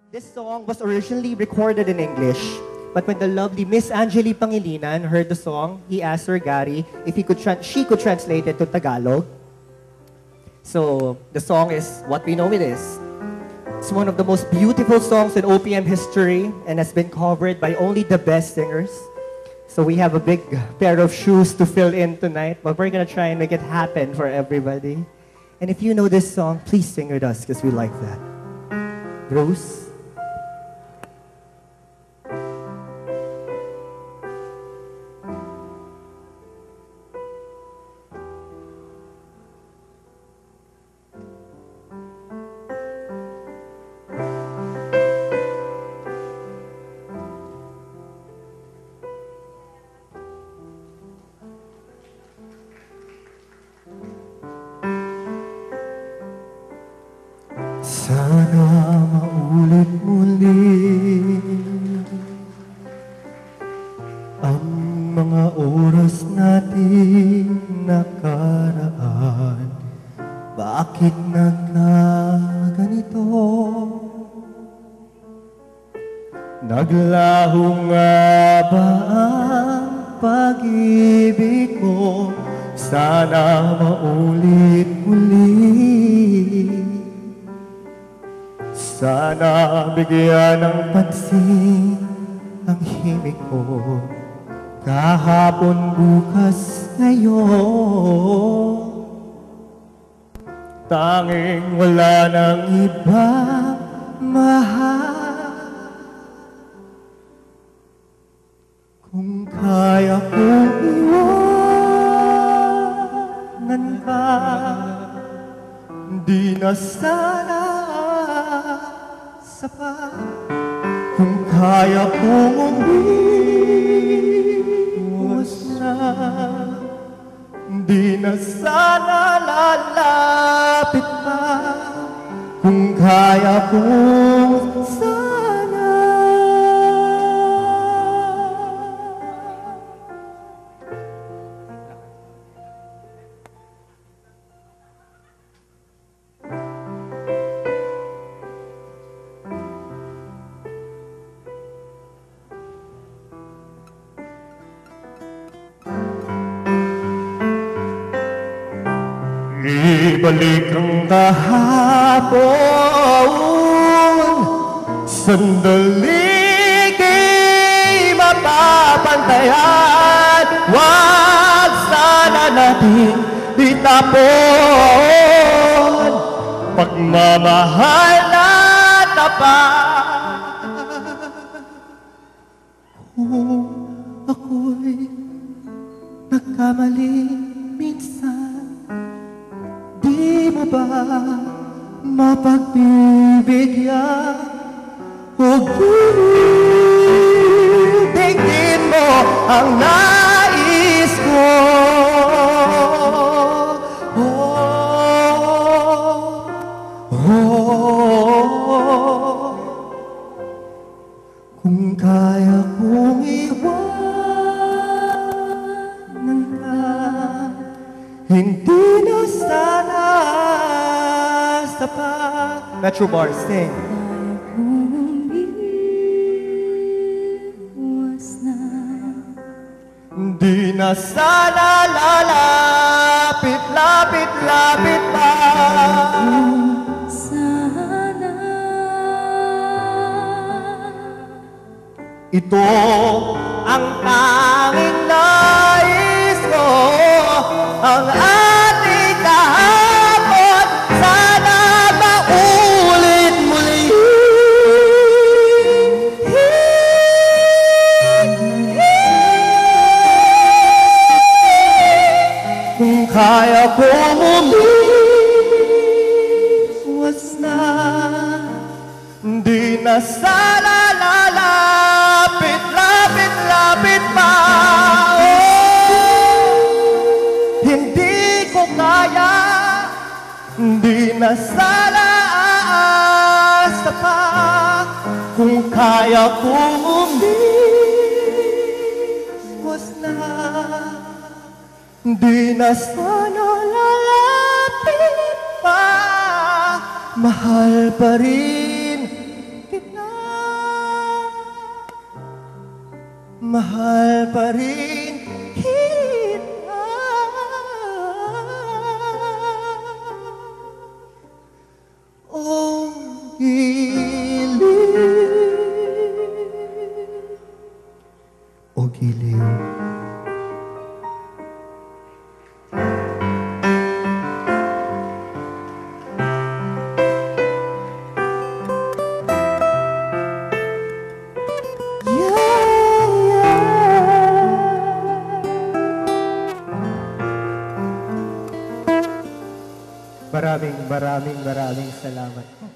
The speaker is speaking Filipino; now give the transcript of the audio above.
This song was originally recorded in English, but when the lovely Miss Angeli Pangilinan heard the song, he asked Sir Gary if she could translate it to Tagalog. So the song is What We Know It Is. It's one of the most beautiful songs in OPM history and has been covered by only the best singers. So we have a big pair of shoes to fill in tonight, but we're gonna try and make it happen for everybody. And if you know this song, please sing with us because we like that. Bruce? Sana maulit muli ang mga oras natin nakaraan. Bakit nagkaganito? Naglaho nga ba ang pag-ibig mo? Sana maulit muli. Sana bigyan ng pansin ang himig mo. Kahapon, bukas, ngayon. Tanging wala nang iba, mahal. Kung kaya kong iwanan ka, di na sana sapat. Kung kaya kong umiwas na, di na sana lalapit pa. Kung kaya kong sana ibalik ang kahapon. Sandali di mapapantayan. Huwag sana natin itapon pagmamahal na tapat. Kung ako'y nagkamali minsan, di mo ba mapagbibigyan? Huwag dinggin mo ang nais ko. Kung kaya kong iwanan ka, hindi na sana sapat. Metro Bar, sing. Hindi na sana lalapit, lapit, lapit pa. Sana ito ang tanging nais ko, ang ating kahapon, sana maulit muli. Kung kaya kong umiwas na, di na sana lalapit, lapit, lapit pa. Hindi ko kaya, di na sana aasa pa. Kung kaya kong umiwas na, di na sana lalapit pa. Mahal pa rin kita. mahal pa rin kita. Oh, giliw. Oh, giliw. Maraming salamat.